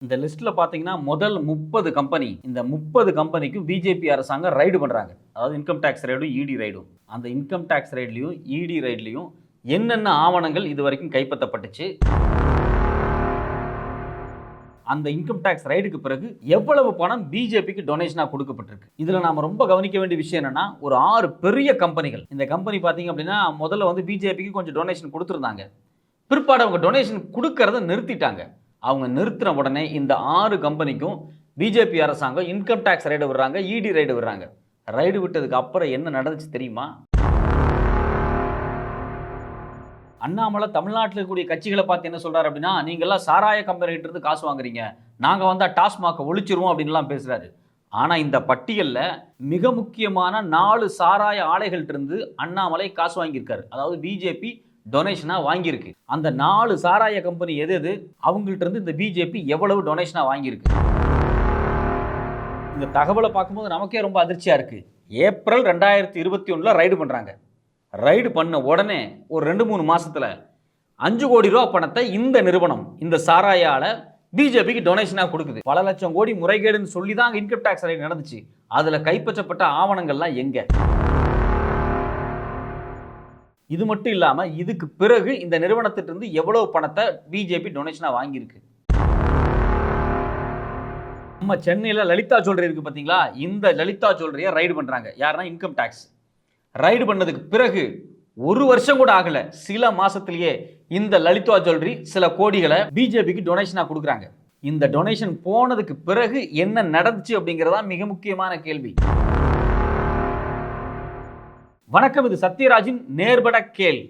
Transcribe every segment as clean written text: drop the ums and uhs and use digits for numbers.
இந்த லிஸ்ட்ல பாத்தீங்கன்னா முதல் 30 கம்பெனி, இந்த 30 கம்பெனிக்கும் பிஜேபி அரசாங்கம் ரைடு பண்றாங்க. அதாவது இன்கம் டாக்ஸ் ரைடும், இடி ரைடும். அந்த இன்கம் டாக்ஸ் ரைட்லயும், இடி ரைட்லயும் என்னென்ன ஆவணங்கள் இதுவரைக்கும் கைப்பற்றப்பட்டுச்சு, அந்த இன்கம் டாக்ஸ் ரைடுக்கு பிறகு எவ்வளவு பணம் பிஜேபிக்கு டொனேஷனா கொடுக்கப்பட்டிருக்கு. இதுல நாம ரொம்ப கவனிக்க வேண்டிய விஷயம் என்னன்னா, ஒரு 6 பெரிய கம்பெனிகள். இந்த கம்பெனி பாத்தீங்க அப்படின்னா முதல்ல வந்து பிஜேபிக்கு கொஞ்சம் டொனேஷன் கொடுத்திருந்தாங்க. பிற்பாடு அவங்க டொனேஷன் கொடுக்கறத நிறுத்திட்டாங்க. அவங்க நிறுத்தின உடனே இந்த 6 கம்பெனிக்கும் பிஜேபி அரசாங்கம் இன்கம் டாக்ஸ் ரைடு விடுறாங்க, இடி ரைடு விடுறாங்க. ரைடு விட்டதுக்கு அப்புறம் என்ன நடந்துச்சு தெரியுமா? அண்ணாமலை தமிழ்நாட்டில் இருக்கக்கூடிய கட்சிகளை பார்த்து என்ன சொல்றாரு அப்படின்னா, நீங்க எல்லாம் சாராய கம்பெனிகிட்ட இருந்து காசு வாங்குறீங்க, நாங்க வந்தா டாஸ்மாக ஒழிச்சிருவோம் அப்படின்லாம் பேசுறாரு. ஆனா இந்த பட்டியல்ல மிக முக்கியமான 4 சாராய ஆலைகள்ட்ட இருந்து அண்ணாமலை காசு வாங்கியிருக்காரு. அதாவது பிஜேபி டொனேஷனா வாங்கியிருக்கு. அந்த 4 சாராய கம்பெனி எது எது, அவங்கள்ட்ட இருந்து இந்த பிஜேபி எவ்வளவு டொனேஷனா வாங்கியிருக்கு. இந்த தகவலை பார்க்கும்போது நமக்கே ரொம்ப அதிர்ச்சியா இருக்கு. ஏப்ரல் 2021 ரைடு பண்றாங்க. ரைடு பண்ண உடனே ஒரு 2-3 மாசத்துல 5 கோடி ரூபாய் பணத்தை இந்த நிறுவனம், இந்த சாராய ஆலை பிஜேபிக்கு டொனேஷனா கொடுக்குது. பல லட்சம் கோடி முறைகேடுன்னு சொல்லி தான் இன்கம் டாக்ஸ் ரைடு நடந்துச்சு. அதுல கைப்பற்றப்பட்ட ஆவணங்கள்லாம் எங்க? இது மட்டும் இல்லாம இதுக்கு பிறகு இந்த நிறுவனத்திலிருந்து எவ்வளவு பணத்தை பிஜேபி டொனேஷனா வாங்கியிருக்கு. நம்ம சென்னையில லலிதா ஜுவல்லரி இருக்கு பாத்தீங்களா, இந்த லலிதா ஜுவல்லரியை ரைடு பண்றாங்க. யாருன்னா இன்கம் டாக்ஸ். ரைடு பண்ணதுக்கு பிறகு 1 வருஷம் கூட ஆகல, சில மாசத்திலேயே இந்த லலிதா ஜுவல்லரி சில கோடிகளை பிஜேபிக்கு டொனேஷனா கொடுக்குறாங்க. இந்த டொனேஷன் போனதுக்கு பிறகு என்ன நடந்துச்சு அப்படிங்கறதா மிக முக்கியமான கேள்வி. வணக்கம், இது சத்யராஜின் நேர்பட கேள்.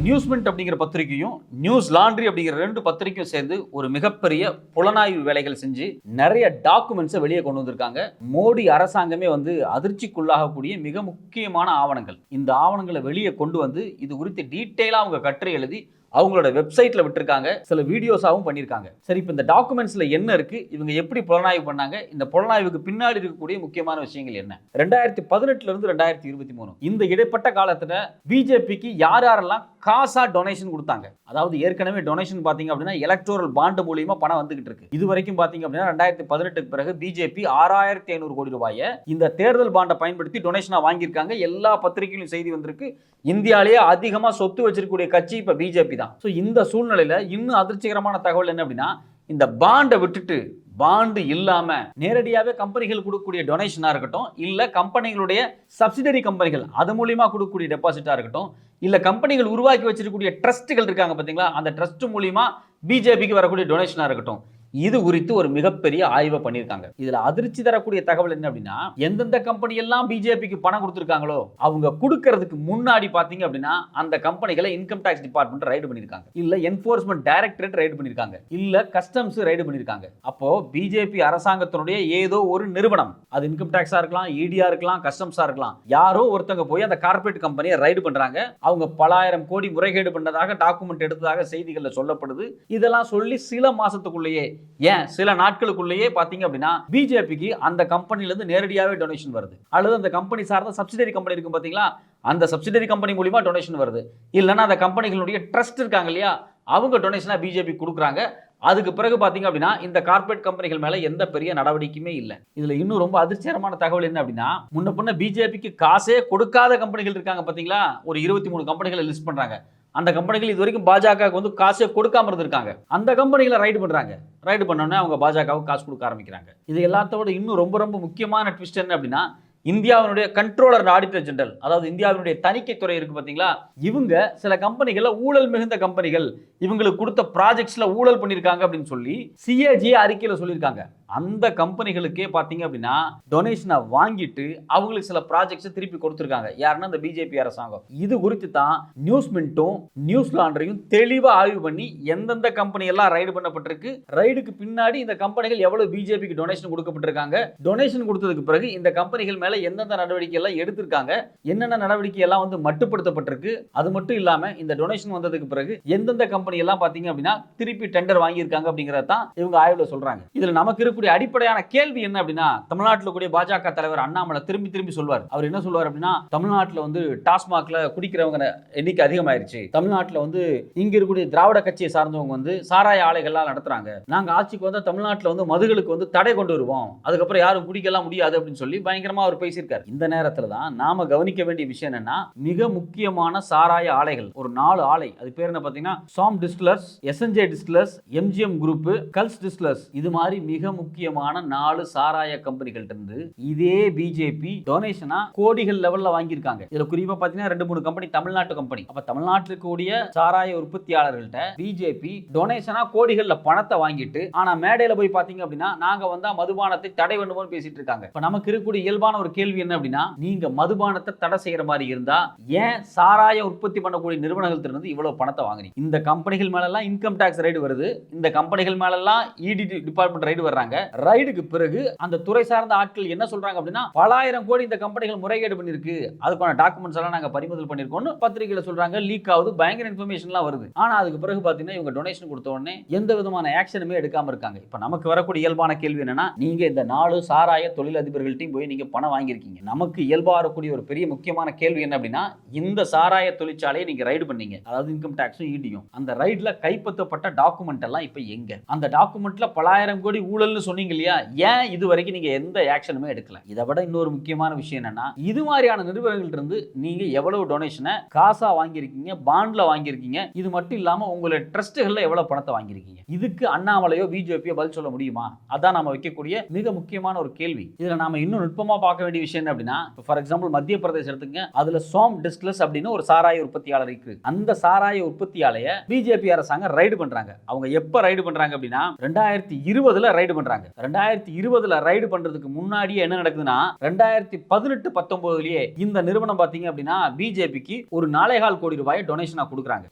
நியூஸ்மெண்ட் அப்படிங்கிற பத்திரிகையும் நியூஸ் லாண்ட்ரி அப்படிங்கிற 2 பத்திரிகையும் சேர்ந்து ஒரு மிகப்பெரிய புலனாய்வு வேலைகள் செஞ்சு நிறைய டாக்குமெண்ட்ஸை வெளியே கொண்டு வந்திருக்காங்க. மோடி அரசாங்கமே வந்து அதிர்ச்சிக்குள்ளாகக்கூடிய மிக முக்கியமான ஆவணங்கள். இந்த ஆவணங்களை வெளியே கொண்டு வந்து இது குறித்து டீட்டெயிலா அவங்க கட்டுரை எழுதி அவங்களோட வெப்சைட்ல விட்டுருக்காங்க. சில வீடியோஸாவும் பண்ணியிருக்காங்க. சரி, இப்போ இந்த டாக்குமெண்ட்ஸ்ல என்ன இருக்கு, இவங்க எப்படி புலனாய்வு பண்ணாங்க, இந்த புலனாய்வுக்கு பின்னாடி இருக்கக்கூடிய முக்கியமான விஷயங்கள் என்ன? 2018 இருந்து 2023 இந்த இடைப்பட்ட காலத்துல பிஜேபிக்கு யார் யாரெல்லாம் காசா டொனேஷன் கொடுத்தாங்க. அதாவது ஏற்கனவே டொனேஷன் பாத்தீங்க அப்படின்னா எலக்டோரல் பாண்ட் மூலியமா பணம் வந்துகிட்டு இருக்கு. இது வரைக்கும் பாத்தீங்க அப்படின்னா 2018க்கு பிறகு பிஜேபி 6500 கோடி ரூபாயை இந்த தேர்தல் பாண்டை பயன்படுத்தி டொனேஷனா வாங்கியிருக்காங்க. எல்லா பத்திரிகையிலும் செய்தி வந்திருக்கு. இந்தியாவிலேயே அதிகமா சொத்து வச்சிருக்கக்கூடிய கட்சி இப்ப பிஜேபி தான். இந்த சூழ்நிலையில இன்னும் அதிர்ச்சிகரமான தகவல் என்ன அப்படின்னா, இந்த பாண்டை விட்டுட்டு பாண்டு இல்லாம நேரடியாவே கம்பெனிகள் கொடுக்கக்கூடிய டொனேஷனா இருக்கட்டும், இல்ல கம்பெனிகளுடைய சப்சிடரி கம்பெனிகள் அது மூலியமா கொடுக்கக்கூடிய டெபாசிட்டா இருக்கட்டும், இல்ல கம்பெனிகள் உருவாக்கி வச்சிருக்கக்கூடிய ட்ரஸ்ட்கள் இருக்காங்க பாத்தீங்களா, அந்த ட்ரஸ்ட் மூலியமா பிஜேபிக்கு வரக்கூடிய டொனேஷனா இருக்கட்டும், இது குறித்து ஒரு மிகப்பெரிய ஆய்வை பண்ணியிருக்காங்க. இதுல அதிர்ச்சி தரக்கூடிய தகவல் என்ன அப்படின்னா, எந்தெந்த கம்பெனி எல்லாம் பிஜேபிக்கு பணம் கொடுத்திருக்காங்களோ அவங்க கொடுக்கறதுக்கு முன்னாடி பாத்தீங்க அப்படின்னா அந்த கம்பெனிகளை இன்கம் டாக்ஸ் டிபார்ட்மெண்ட் ரைடு பண்ணிருக்காங்க, இல்ல என்ஃபோர்ஸ்மெண்ட் டைரக்டரேட் ரைடு பண்ணிருக்காங்க, இல்ல கஸ்டம்ஸ் ரைடு பண்ணிருக்காங்க. அப்போ பிஜேபி அரசாங்கத்தினுடைய ஏதோ ஒரு நிறுவனம், அது இன்கம் டாக்ஸா இருக்கலாம், இடியா இருக்கலாம், கஸ்டம்ஸா இருக்கலாம், யாரோ ஒருத்தங்க போய் அந்த கார்ப்பரேட் கம்பெனியை ரைடு பண்றாங்க. அவங்க பல ஆயிரம் கோடி முறைகேடு பண்ணதாக டாக்குமெண்ட் எடுத்ததாக செய்திகள்ல சொல்லப்படுது. இதெல்லாம் சொல்லி சில மாசத்துக்குள்ளேயே, ஏன் சில நாட்களுக்குள்ளேயே பாத்தீங்க அப்படின்னா பிஜேபிக்கு அந்த கம்பெனில இருந்து நேரடியாவே டொனேஷன் வருது. அல்லது அந்த கம்பெனி சார்ந்த சப்சிடரி கம்பெனி இருக்கும் பாத்தீங்களா, அந்த சப்சிடரி கம்பெனி மூலமா டொனேஷன் வருது. இல்லைன்னா அந்த கம்பெனிகளுடைய ட்ரஸ்ட் இருக்காங்க இல்லையா, அவங்க டொனேஷனா பிஜேபி கொடுக்குறாங்க. அதுக்கு பிறகு பாத்தீங்க அப்படின்னா இந்த கார்ப்பரேட் கம்பெனிகள் மேல எந்த பெரிய நடவடிக்கையுமே இல்லை. இதுல இன்னும் ரொம்ப அதிர்ச்சிகரமான தகவல் என்ன அப்படின்னா, முன்ன பிஜேபிக்கு காசே கொடுக்காத கம்பெனிகள் இருக்காங்க பாத்தீங்களா, ஒரு 23 கம்பெனிகளை லிஸ்ட் பண்றாங்க. அந்த கம்பெனிகள் இது வரைக்கும் பாஜகவுக்கு வந்து காசே கொடுக்காம இருந்திருக்காங்க. அந்த கம்பெனிகளை ரைடு பண்றாங்க. ரைடு பண்ணோன்னே அவங்க பாஜகவுக்கு காசு கொடுக்க ஆரம்பிக்கிறாங்க. இது எல்லாத்தோட இன்னும் ரொம்ப ரொம்ப முக்கியமான ட்விஸ்ட் என்ன அப்படின்னா, இந்தியாவினுடைய கண்ட்ரோலர் ஆடிட்டர் ஜெனரல், அதாவது இந்தியாவினுடைய தணிக்கை துறை இருக்கு பாத்தீங்களா, இவங்க சில கம்பெனிகள்ல ஊழல் மிகுந்த கம்பெனிகள், இவங்களுக்கு கொடுத்த ப்ராஜெக்ட்ஸ்ல ஊழல் பண்ணிருக்காங்க அப்படின்னு சொல்லி சிஏஜி அறிக்கையில சொல்லியிருக்காங்க. அந்த கம்பெனிகளுக்கே பாத்தீங்க அப்படின்னா டொனேஷனை வாங்கிட்டு அவங்களுக்கு சில ப்ராஜெக்ட்ஸ் திருப்பி கொடுத்திருக்காங்க. யாருன்னா இந்த பிஜேபி அரசாங்கம். இது குறித்து தான் நியூஸ்மெண்ட்டும் நியூஸ் லாண்டரியும் தெளிவா ஆய்வு பண்ணி எந்தெந்த கம்பெனி எல்லாம் ரைடு பண்ணப்பட்டிருக்கு, ரைடுக்கு பின்னாடி இந்த கம்பெனிகள் எவ்வளவு பிஜேபிக்கு டொனேஷன் கொடுக்கப்பட்டிருக்காங்க, டொனேஷன் கொடுத்ததுக்கு பிறகு இந்த கம்பெனிகள் மேல எந்தெந்த நடவடிக்கை எல்லாம் எடுத்திருக்காங்க, என்னென்ன நடவடிக்கை எல்லாம் வந்து மட்டுப்படுத்தப்பட்டிருக்கு. அது மட்டும் இல்லாம இந்த டொனேஷன் வந்ததுக்கு பிறகு எந்தெந்த கம்பெனி எல்லாம் பாத்தீங்க அப்படின்னா திருப்பி டெண்டர் வாங்கியிருக்காங்க அப்படிங்கறத தான் இவங்க ஆய்வுல சொல்றாங்க. இதுல நமக்கு இருக்கக்கூடிய அடிப்படையான கேள்வி என்ன அப்படின்னா, தமிழ்நாட்டில் கூடிய பாஜக தலைவர் அண்ணாமலை திரும்பி திரும்பி சொல்வார். அவர் என்ன சொல்வார் அப்படின்னா, தமிழ்நாட்டில் வந்து டாஸ்மாக்ல குடிக்கிறவங்க எண்ணிக்கை அதிகமாயிருச்சு, தமிழ்நாட்டில் வந்து இங்க இருக்கக்கூடிய திராவிட கட்சியை சார்ந்தவங்க வந்து சாராய ஆலைகள்லாம் நடத்துறாங்க, நாங்க ஆட்சிக்கு வந்தா தமிழ்நாட்டில் வந்து மதுகளுக்கு வந்து தடை கொண்டு வருவோம், அதுக்கப்புறம் யாரும் குடிக்கலாம் முடியாது அப்படின்னு சொல்லி பயங்கரமா அவர் பேசியிருக்காரு. இந்த நேரத்தில் தான் நாம கவனிக்க வேண்டிய விஷயம் என்னன்னா, மிக முக்கியமான சாராய ஆலைகள் ஒரு 4 ஆலை, அது பேர் என்ன பாத்தீங்கன்னா சாம் டிஸ்டிலர்ஸ், எஸ்என்ஜே டிஸ்டிலர்ஸ், எம்ஜிஎம் குரூப், கல்ஸ் டிஸ்டிலர்ஸ், இது மாதிரி மிக முக்கியமான 4 சாராய கம்பெனிகள் இருந்து இதே பிஜேபி டொனேஷனா கோடிகள் லெவல்ல வாங்கியிருக்காங்க. இதுல குறிப்பா பாத்தீங்கன்னா 2-3 கம்பெனி தமிழ்நாட்டு கம்பெனி. அப்ப தமிழ்நாட்டில் கூடிய சாராய உற்பத்தியாளர்கள்ட்ட பிஜேபி டொனேஷனா கோடிகள்ல பணத்தை வாங்கிட்டு, ஆனா மேடையில போய் பாத்தீங்க அப்படின்னா நாங்க வந்தா மதுபானத்தை தடை பண்ணுவோம் பேசிட்டு இருக்காங்க. இப்ப நமக்கு இருக்கக்கூடிய இயல்பான ஒரு கேள்வி என்ன அப்படின்னா, நீங்க மதுபானத்தை தடை செய்யற மாதிரி இருந்தா ஏன் சாராய உற்பத்தி பண்ணக்கூடிய நிறுவனங்கள் இருந்து இவ்வளவு பணத்தை வாங்குறீங்க? இந்த கம்பெனிகள் மேல எல்லாம் இன்கம் டாக்ஸ் ரைடு வருது, இந்த கம்பெனிகள் மேல எல்லாம் இடி டிபார்ட்மெண்ட் ரைடு வர்றாங்க. ரைடுக்கு பிறகு அந்த துறை சார்ந்த ஆட்கள் என்ன சொல்றாங்க அப்படின்னா, பல ஆயிரம் கோடி இந்த கம்பெனிகள் முறைகேடு பண்ணிருக்கு, அதுக்கான டாக்குமெண்ட்ஸ் எல்லாம் நாங்க பறிமுதல் பண்ணிருக்கோம்னு பத்திரிகையில சொல்றாங்க, லீக் ஆகுது, பயங்கர இன்ஃபர்மேஷன்லாம் வருது. ஆனா அதுக்கு பிறகு பாத்தீங்கன்னா இவங்க டொனேஷன் கொடுத்த உடனே எந்த விதமான ஆக்ஷனுமே எடுக்காம இருக்காங்க. இப்ப நமக்கு வரக்கூடிய இயல்பான கேள்வி என்னன்னா, நீங்க இந்த 4 சாராய தொழிலதிபர்கள்ட்டையும் போய் நீங்க பணம் வாங்கியிருக்கீங்க. நமக்கு இயல்பா வரக்கூடிய ஒரு பெரிய முக்கியமான கேள்வி என்ன அப்படின்னா, இந்த சாராய தொழிற்சாலையை நீங்க ரைடு பண்ணீங்க, அதாவது இன்கம் டாக்ஸும் ஈடியும், அந்த ரைட்ல கைப்பற்றப்பட்ட டாக்குமெண்ட் எல்லாம் இப்ப எங்க? அந்த டாக்குமெண்ட்ல பல ஆயிரம் கோடி ஊழல்னு சொன்னீங்க இல்லையா, ஏன் இது வரைக்கும் நீங்க எந்த ஆக்ஷனுமே எடுக்கல? இதை விட இன்னொரு முக்கியமான விஷயம் என்னன்னா, இது மாதிரியான நிறுவனங்கள் இருந்து நீங்க எவ்வளவு டொனேஷனை காசா வாங்கியிருக்கீங்க, பாண்ட்ல வாங்கியிருக்கீங்க, இது மட்டும் இல்லாம உங்களோட ட்ரஸ்ட்கள்ல எவ்வளவு பணத்தை வாங்கியிருக்கீங்க? இதுக்கு அண்ணாமலையோ பிஜேபியோ பதில் சொல்ல முடியுமா? அதான் நாம வைக்கக்கூடிய மிக முக்கியமான ஒரு கேள்வி. இதுல நாம இன்னும் நுட்பமா பார்க்க வேண்டிய விஷயம் என்ன அப்படின்னா, ஃபார் எக்ஸாம்பிள் மத்திய பிரதேச எடுத்துங்க, அதுல சோம் டிஸ்டிலர்ஸ் அப்படின்னு ஒரு சாராய உற்பத்தியாளர் இருக்கு. அந்த சாராய உற்பத்தியாலய பிஜேபி அரசாங்கம் ரைடு பண்றாங்க. அவங்க எப்ப ரைடு பண்றாங்க அப்படின்னா 2020ல ரைடு பண்றாங்க. 2020ல ரைடு பண்றதுக்கு முன்னாடியே என்ன நடக்குதுன்னா, 2018-19லயே இந்த நிறுவனம் பாத்தீங்க அப்படின்னா பிஜேபிக்கு ஒரு 4.25 கோடி ரூபாய் டொனேஷனா கொடுக்குறாங்க.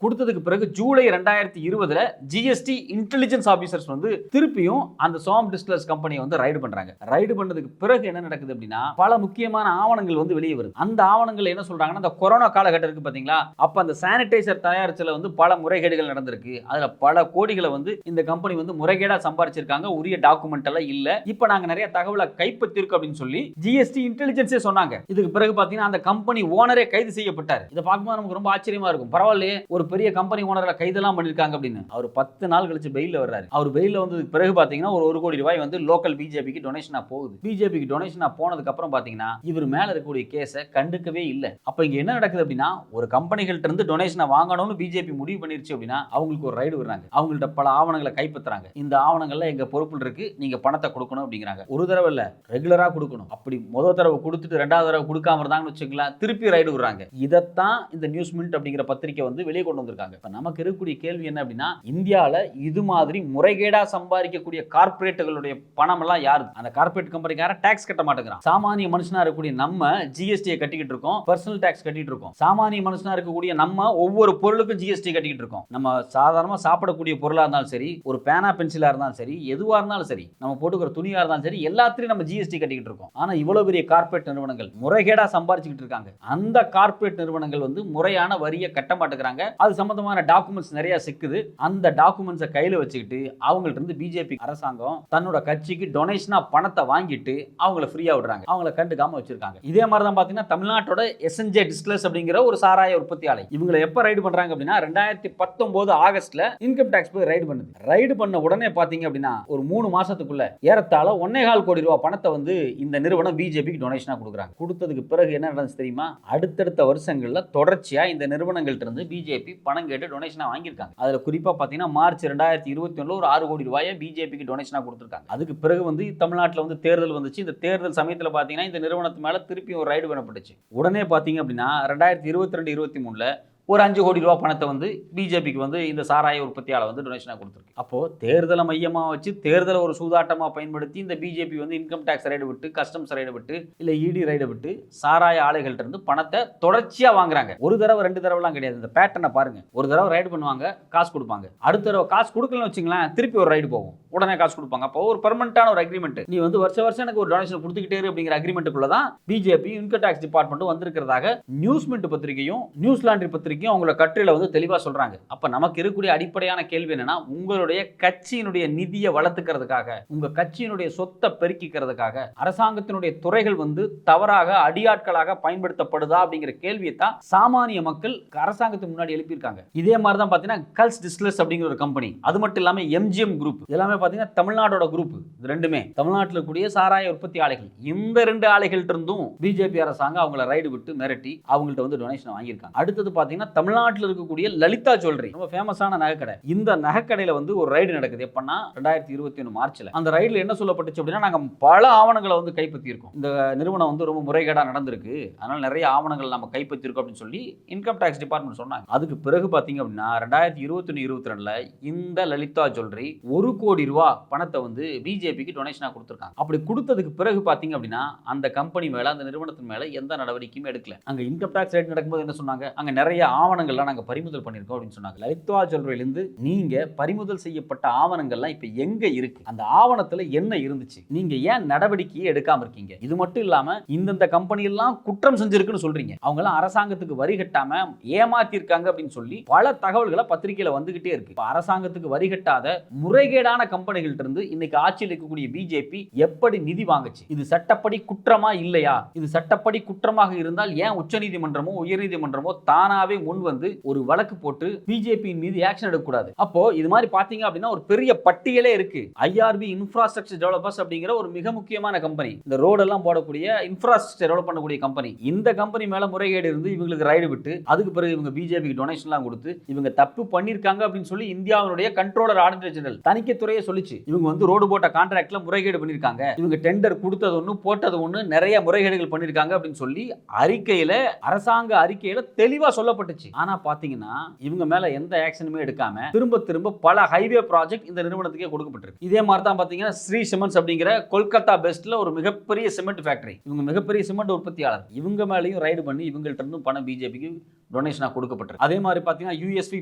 கொடுத்ததுக்கு பிறகு ஜூலை 2020ல ஜிஎஸ்டி இன்டெலிஜென்ஸ் ஆபீசர்ஸ் வந்து திருப்பியும் அந்த சோம் டிஸ்டிலர்ஸ் கம்பெனியை வந்து ரைடு பண்றாங்க. ரைடு பண்ணதுக்கு பிறகு என்ன நடக்குது அப்படின்னா, பல முக்கியமான ஆவணங்கள் வந்து வெளியே வருது. அந்த ஆவணங்கள் என்ன சொல்றாங்கன்னா, அந்த கொரோனா காலகட்டம் இருக்கு பாத்தீங்களா, அப்ப அந்த சானிடைசர் தயாரிச்சல வந்து பல முறைகேடுகள் நடந்திருக்கு, அதுல பல கோடிகளை வந்து இந்த கம்பெனி வந்து முறைகேடா சம்பாதிச்சிருக்காங்க, உரிய டாக்குமெண்ட் எல்லாம் இல்ல, இப்ப நாங்க நிறைய தகவலை கைப்பற்றிருக்கோம் அப்படின்னு சொல்லி ஜிஎஸ்டி இன்டெலிஜென்ஸே சொன்னாங்க. இதுக்கு பிறகு பாத்தீங்கன்னா அந்த கம்பெனி ஓனரே கைது செய்யப்பட்டார். இதை பார்க்கும்போது நமக்கு ரொம்ப ஆச்சரியமா இருக்கும். பரவாயில்லையே, ஒரு பெரிய கம்பெனி ஓனரை கைதெல்லாம் பண்ணிருக்காங்க அப்படின்னு. அவர் 10 நாள் கழிச்சு பெயில்ல வர்றாரு. அவர் பெயில்ல வந்ததுக்கு பிறகு பாத்தீங்கன்னா ஒரு 1 கோடி ரூபாய் வந்து லோக்கல் பிஜேபிக்கு டொனேஷனா போகுது. பிஜேபிக்கு டொனேஷனா போனதுக்கு அப்புறம் பாத்தீங்கன்னா இவர் மேல இருக்கக்கூடிய கேஸை கண்டுக்கவே இல்லை. அப்ப இங்க என்ன நடக்குது அப்படின்னா, ஒரு கம்பெனிகள்ட்ட இருந்து டொனேஷனை வாங்கணும்னு பிஜேபி முடிவு பண்ணிருச்சு அப்படின்னா அவங்களுக்கு ஒரு ரைடு வர்றாங்க. அவங்கள்ட்ட பல ஆவணங்களை கைப்பற்றுறாங்க. இந்த ஆவணங்கள்ல எங்க பொறுப்புல இருக்கு, நீங்க பணத்தை கொடுக்கணும் அப்படிங்கிறாங்க. ஒரு தடவை இல்ல, ரெகுலரா கொடுக்கணும். அப்படி முதல் தடவை கொடுத்துட்டு 2வது தடவை கொடுக்காம இருந்தாங்கன்னு வச்சுக்கலாம், திருப்பி ரைடு வர்றாங்க. இதைத்தான் இந்த நியூஸ் மினிட் அப்படிங்கிற பத்திரிகை வந்து வெளியே கொண்டு வந்திருக்காங்க. இப்ப நமக்கு இருக்கக்கூடிய கேள்வி என்ன அப்படின்னா, இந்தியால இது மாதிரி முறைகேடா சம்பாதிக்கக்கூடிய கார்பரேட்டுகளுடைய பணம் எல்லாம் யாரு? அந்த கார்பரேட் கம்பெனிக்கார டாக்ஸ் கட்ட மாட்டேங்கிறான். சாமானிய மனுஷனா இருக்கக்கூடிய நம்ம ஜிஎஸ்டியை கட்டிக்கிட்டு இருக்கோம், பர்சனல் டாக்ஸ் கட்டிட்டு இருக்கோம். சாமானிய மனுஷனா இருக்கக்கூடிய நம்ம ஒவ்வொரு பொருளுக்கும் ஜிஎஸ்டி கட்டிக்கிட்டு இருக்கோம். நம்ம சாதாரணமா சாப்பிடக்கூடிய பொருளா இருந்தாலும் சரி, ஒரு பேனா பென்சிலா இருந்தாலும் சரி, எதுவா இருந்தாலும் சரி, நம்ம போட்டுக்கிற துணியா இருந்தாலும் சரி, எல்லாத்தையும் நம்ம ஜிஎஸ்டி கட்டிக்கிட்டு இருக்கோம். ஆனா இவ்வளவு பெரிய கார்பரேட் நிறுவனங்கள் முறைகேடா சம்பாதிச்சுக்கிட்டு இருக்காங்க. அந்த கார்பரேட் நிறுவனங்கள் வந்து முறையான வரியை கட்ட மாட்டேங்கிறாங்க. அது சம்பந்தமான டாக்குமெண்ட்ஸ் நிறைய சிக்குது. அந்த டாக்குமெண்ட்ஸை கையில வச்சுக்கிட்டு அவங்கள்ட்ட இருந்து பிஜேபி அரசாங்கம் தன்னோட கட்சிக்கு டொனேஷனா பணத்தை வாங்கிட்டு அவங்கள ஃப்ரீயா விடுறாங்க. அவங்கள கண்டுக்காம வச்சிருக்காங்க. இதே மாதிரி தான் பாத்தீங்கன்னா தமிழ்நாட்டோட எஸ்என்ஜே டிஸ்டிலர்ஸ் அப்படிங்கிற ஒரு சாராய உற்பத்தி ஆலை, இவங்களை எப்ப ரைடு பண்றாங்க அப்படின்னா 2019 ஆகஸ்ட்ல இன்கம் டாக்ஸ் போய் ரைடு பண்ணுது. ரைடு பண்ண உடனே பாத்தீங்க அப்படின்னா ஒரு 3 மாசத்துக்குள்ள ஏறத்தாழ 1.25 கோடி ரூபாய் பணத்தை வந்து இந்த நிறுவனம் பிஜேபிக்கு டொனேஷனா கொடுக்குறாங்க. கொடுத்ததுக்கு பிறகு என்ன நடந்துச்சு தெரியுமா? அடுத்தடுத்த வருஷங்கள்ல தொடர்ச்சியா இந்த நிறுவனங்கள்ட்ட இருந்து பிஜேபி பணம் கேட்டு டொனேஷனா வாங்கியிருக்காங்க. அதுல குறிப்பா பாத்தீங்கன்னா மார்ச் 2021 ஒரு 6 கோடி ரூபாயை பிஜேபிக்கு டொனேஷனா கொடுத்திருக்காங்க. அதுக்கு பிறகு வந்து தமிழ்நாட்டில் வந்து தேர்தல் வந்துச்சு. இந்த தேர்தல் சமயத்துல பாத்தீங்கன்னா இந்த நிறுவனத்து மேல திருப்பி ஒரு ரைடு பண்ணப்பட்டுச்சு. உடனே பாத்தீங்க அப்படின்னா 2022-23ல ஒரு 5 கோடி ரூபாய் பணத்தை வந்து பிஜேபிக்கு வந்து இந்த சாராய உற்பத்தியாளர் வந்து டொனேஷனா கொடுத்துருக்கு. அப்போ தேர்தலை மையமா வச்சு தேர்தலை ஒரு சூதாட்டமா பயன்படுத்தி இந்த பிஜேபி வந்து இன்கம் டாக்ஸ் ரைடு விட்டு, கஸ்டம்ஸ் ரைடு விட்டு, இல்ல இடி ரைடு விட்டு சாராய ஆலைகள்ட்ட இருந்து பணத்தை தொடர்ச்சியா வாங்குறாங்க. ஒரு தடவை 2 தடவைலாம் கிடையாது. இந்த பேட்டர்னை பாருங்க. ஒரு தடவை ரைடு பண்ணுவாங்க, காசு கொடுப்பாங்க. அடுத்த தடவை காசு கொடுக்கலன்னு வச்சுங்களேன், திருப்பி ஒரு ரைடு போகும், உடனே காசு கொடுப்பாங்க. அப்போ ஒரு பெர்மனன்ட்டான ஒரு அக்ரிமெண்ட், நீ வந்து வருஷம் எனக்கு ஒரு டொனேஷன் கொடுத்துக்கிட்டே இரு அப்படிங்கிற அக்ரிமெண்ட்டுக்குள்ள தான் பிஜேபி இன்கம் டாக்ஸ் டிபார்ட்மெண்ட் வந்திருக்கிறதாக நியூஸ் மினிட் பத்திரிகையும் நியூஸ் லாண்ட்ரி பத்திரிகை பத்திரிகையும் அவங்களோட கட்டுரையில வந்து தெளிவா சொல்றாங்க. அப்ப நமக்கு இருக்கக்கூடிய அடிப்படையான கேள்வி என்னன்னா, உங்களுடைய கட்சியினுடைய நிதியை வளர்த்துக்கிறதுக்காக, உங்க கட்சியினுடைய சொத்தை பெருக்கிக்கிறதுக்காக அரசாங்கத்தினுடைய துறைகள் வந்து தவறாக அடியாட்களாக பயன்படுத்தப்படுதா அப்படிங்கிற கேள்வியை தான் சாமானிய மக்கள் அரசாங்கத்துக்கு முன்னாடி எழுப்பியிருக்காங்க. இதே மாதிரி தான் பாத்தீங்கன்னா கல்ஸ் டிஸ்டிலர்ஸ் அப்படிங்கிற ஒரு கம்பெனி, அது மட்டும் இல்லாம எம்ஜிஎம் குரூப், எல்லாமே பாத்தீங்கன்னா தமிழ்நாடோட குரூப். இது ரெண்டுமே தமிழ்நாட்டில் கூடிய சாராய உற்பத்தி ஆலைகள். இந்த ரெண்டு ஆலைகள்ட்ட இருந்தும் பிஜேபி அரசாங்கம் அவங்கள ரைடு விட்டு மிரட்டி அவங்கள்ட்ட வந்து டொனேஷன் வாங்கியிருக்காங்க. அடுத்தது பாத்தீங்கன்னா தமிழ்நாட்டில் இருக்கக்கூடிய லலிதா ஜுவல்லரி, ரொம்ப ஃபேமஸான நகைக்கடை. இந்த நகைக்கடையில வந்து ஒரு ரைடு நடக்குது. எப்பன்னா 2021 மார்ச்ல. அந்த ரைடுல என்ன சொல்லப்பட்டுச்சு அப்படின்னா, நாங்க பல ஆவணங்களை வந்து கைப்பற்றி இருக்கோம். இந்த நிறுவனம் வந்து ரொம்ப முறைகேடா நடந்திருக்கு, அதனால நிறைய ஆவணங்கள் நம்ம கைப்பற்றி இருக்கோம் அப்படின்னு சொல்லி இன்கம் டாக்ஸ் டிபார்ட்மெண்ட் சொன்னாங்க. அதுக்கு பிறகு பாத்தீங்க அப்படின்னா 2021-22ல இந்த லலிதா ஜுவல்லரி 1 கோடி ரூபாய் பணத்தை வந்து பிஜேபிக்கு டொனேஷனா கொடுத்திருக்காங்க. அப்படி கொடுத்ததுக்கு பிறகு பாத்தீங்க அப்படின்னா அந்த கம்பெனி மேல, அந்த நிறுவனத்தின் மேல எந்த நடவடிக்கையும் எடுக்கல. அங்க இன்கம் டாக்ஸ் ரைட் நடக்கும்போது என்ன சொன்னாங்க, அங்க நிறைய ஆவணங்கள்லாம் நாங்க பறிமுதல் பண்ணிருக்கோம் அப்படின்னு சொன்னாங்க. லலிதா ஜுவல்லரியிலிருந்து நீங்க பறிமுதல் செய்யப்பட்ட ஆவணங்கள்லாம் இப்ப எங்க இருக்கு, அந்த ஆவணத்துல என்ன இருந்துச்சு, நீங்க ஏன் நடவடிக்கையை எடுக்காம இருக்கீங்க? இது மட்டும் இல்லாம இந்தந்த கம்பெனி எல்லாம் குற்றம் செஞ்சிருக்குன்னு சொல்றீங்க, அவங்க எல்லாம் அரசாங்கத்துக்கு வரி கட்டாம ஏமாத்தி இருக்காங்க அப்படின்னு சொல்லி பல தகவல்களை பத்திரிகையில வந்துகிட்டே இருக்கு. அரசாங்கத்துக்கு வரி கட்டாத முறைகேடான கம்பெனிகள்ட்ட இருந்து இன்னைக்கு ஆட்சியில் இருக்கக்கூடிய பிஜேபி எப்படி நிதி வாங்குச்சு? இது சட்டப்படி குற்றமா இல்லையா? இது சட்டப்படி குற்றமாக இருந்தால் ஏன் உச்சநீதிமன்றமோ உயர்நீதிமன்றமோ தானாவே முன் வந்து ஒரு வழக்கு போட்டு பிஜேபி மீது ஆக்ஷன் எடுக்கக்கூடாது? அப்போ இது மாதிரி பாத்தீங்க அப்படின்னா ஒரு பெரிய பட்டியலே இருக்கு. ஐஆர்பி இன்ஃப்ராஸ்ட்ரக்சர் டெவலப்பர்ஸ் அப்படிங்கிற ஒரு மிக முக்கியமான கம்பெனி, இந்த ரோடு எல்லாம் போடக்கூடிய இன்ஃப்ராஸ்ட்ரக்சர் டெவலப் பண்ணக்கூடிய கம்பெனி. இந்த கம்பெனி மேல முறைகேடு இருந்து இவங்களுக்கு ரைடு விட்டு அதுக்கு பிறகு இவங்க பிஜேபிக்கு டொனேஷன் எல்லாம் கொடுத்து இவங்க தப்பு பண்ணிருக்காங்க அப்படின்னு சொல்லி இந்தியாவுடைய கண்ட்ரோலர் ஆடிட்டர் ஜெனரல் தணிக்கைத்துறையே சொல்லிச்சு. இவங்க வந்து ரோடு போட்ட கான்ட்ராக்ட்ல முறைகேடு பண்ணிருக்காங்க, இவங்க டெண்டர் கொடுத்தது ஒண்ணு போட்டது ஒண்ணு, நிறைய முறைகேடுகள் பண்ணிருக்காங்க அப்படின்னு சொல்லி அறிக்கையில, அரசாங்க அறிக்கையில தெளிவா சொல்லப்பட்டுச்சு. ஆனா பாத்தீங்கன்னா இவங்க மேல எந்த ஆக்ஷனுமே எடுக்காம திரும்ப திரும்ப பல ஹைவே ப்ராஜெக்ட் இந்த நிறுவனத்துக்கே கொடுக்கப்பட்டிருக்கு. இதே மாதிரி தான் பாத்தீங்கன்னா ஸ்ரீ சிமெண்ட்ஸ் அப்படிங்கிற கொல்கத்தா பெஸ்ட்ல ஒரு மிகப்பெரிய சிமெண்ட் ஃபேக்டரி, இவங்க மிகப்பெரிய சிமெண்ட் உற்பத்தியாளர், இவங்க மேலயும் ரைடு பண்ணி இவங்கள்ட்ட இருந்தும் பணம் பிஜேபிக்கு டொனேஷனா கொடுக்கப்பட்டிருக்கு. அதே மாதிரி பாத்தீங்கன்னா யூஎஸ்வி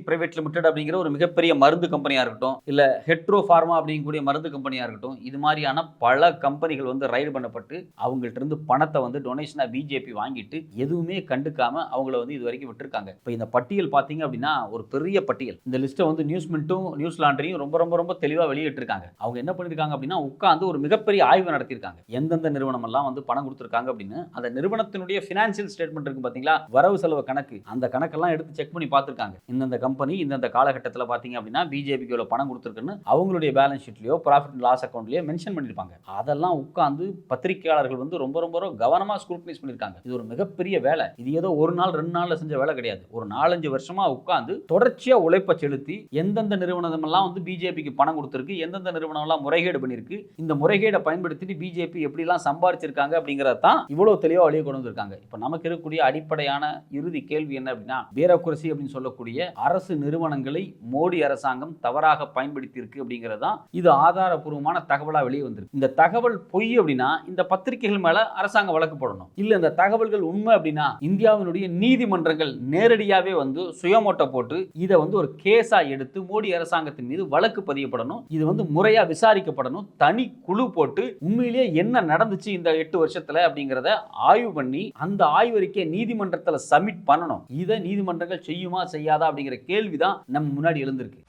பிரைவேட் லிமிடெட் அப்படிங்கிற ஒரு மிகப்பெரிய மருந்து கம்பெனியா இருக்கட்டும், இல்ல ஹெட்ரோ ஃபார்மா அப்படிங்கக்கூடிய மருந்து கம்பெனியா இருக்கட்டும், இது மாதிரியான பல கம்பெனிகள் வந்து ரைடு பண்ணப்பட்டு அவங்கள்ட்ட இருந்து பணத்தை வந்து டொனேஷனா பிஜேபி வாங்கிட்டு எதுவுமே கண்டுக்காம அவங்கள வந்து இது வரைக்கும் விட்டுருக்காங்க. இப்போ இந்த பட்டியல் பாத்தீங்க அப்படின்னா ஒரு பெரிய பட்டியல். இந்த லிஸ்ட்டை வந்து நியூஸ் மின்ட்டும் நியூஸ் லாண்டரியும் ரொம்ப ரொம்ப ரொம்ப தெளிவா வெளியிட்டிருக்காங்க. அவங்க என்ன பண்ணிருக்காங்க அப்படின்னா உட்கார்ந்து ஒரு மிகப்பெரிய ஆய்வு நடத்திருக்காங்க. எந்தெந்த நிறுவனம் எல்லாம் வந்து பணம் கொடுத்திருக்காங்க அப்படின்னு அந்த நிறுவனத்தினுடைய பினான்சியல் ஸ்டேட்மெண்ட் இருக்கு பாத்தீங்களா, வரவு செலவு கணக்கு, அந்த கணக்கெல்லாம் எடுத்து செக் பண்ணி பார்த்திருக்காங்க. இந்த கம்பெனி இந்த காலகட்டத்தில் பாத்தீங்க அப்படின்னா பிஜேபிக்கு எவ்வளவு பணம் கொடுத்திருக்குன்னு அவங்களுடைய பேலன்ஸ் ஷீட்லயோ ப்ராஃபிட் அண்ட் லாஸ் அக்கவுண்ட்லயோ மென்ஷன் பண்ணிருப்பாங்க. அதெல்லாம் உட்கார்ந்து பத்திரிகையாளர்கள் வந்து ரொம்ப ரொம்ப கவனமா ஸ்க்ரூட்டனைஸ் பண்ணிருக்காங்க. இது ஒரு மிகப்பெரிய வேலை. இது ஏதோ ஒரு நாள் 2 நாள்ல செஞ்ச வேலை கிடையாது. ஒரு 4-5 வருஷமா உட்கார்ந்து தொடர்ச்சியா உழைப்ப செலுத்தி எந்தெந்த நிறுவனம் எல்லாம் வந்து பிஜேபிக்கு பணம் கொடுத்திருக்கு, எந்தெந்த நிறுவனம் எல்லாம் முறைகேடு பண்ணிருக்கு, இந்த முறைகேடை பயன்படுத்தி பிஜேபி எப்படி எல்லாம் சம்பாதிச்சிருக்காங்க அப்படிங்கறத தான் இவ்வளவு தெளிவா வெளியே கொண்டு வந்திருக்காங்க. இப்ப நமக்கு இருக்கக்கூடிய அடிப்படையான இறுதி கேள்வி என்ன அப்படின்னா, பியூரோக்ரசி அப்படின்னு சொல்லக்கூடிய அரசு நிறுவனங்களை மோடி அரசாங்கம் தவறாக பயன்படுத்தி இருக்கு அப்படிங்கறதான் இது ஆதாரப்பூர்வமான தகவலா வெளியே வந்திருக்கு. இந்த தகவல் பொய் அப்படின்னா இந்த பத்திரிகைகள் மேல அரசாங்கம் வழக்கு போடணும். இல்ல இந்த தகவல்கள் உண்மை அப்படின்னா இந்தியாவினுடைய நீதிமன்றங்கள் நேரடியாவே வந்து சுயமோட்டோ போட்டு இதை வந்து ஒரு கேஸா எடுத்து மோடி அரசாங்கத்தின் மீது வழக்கு பதியப்படணும். இது வந்து முறையா விசாரிக்கப்படணும். தனி குழு போட்டு உண்மையிலேயே என்ன நடந்துச்சு இந்த 8 வருஷத்துல அப்படிங்கறத ஆய்வு பண்ணி அந்த ஆய்வறிக்கை நீதிமன்றத்தில் சப்மிட் பண்ணணும். இதை நீதிமன்றங்கள் செய்யுமா செய்யாதா அப்படிங்கிற கேள்விதான் நம்ம முன்னாடி எழுந்திருக்கு.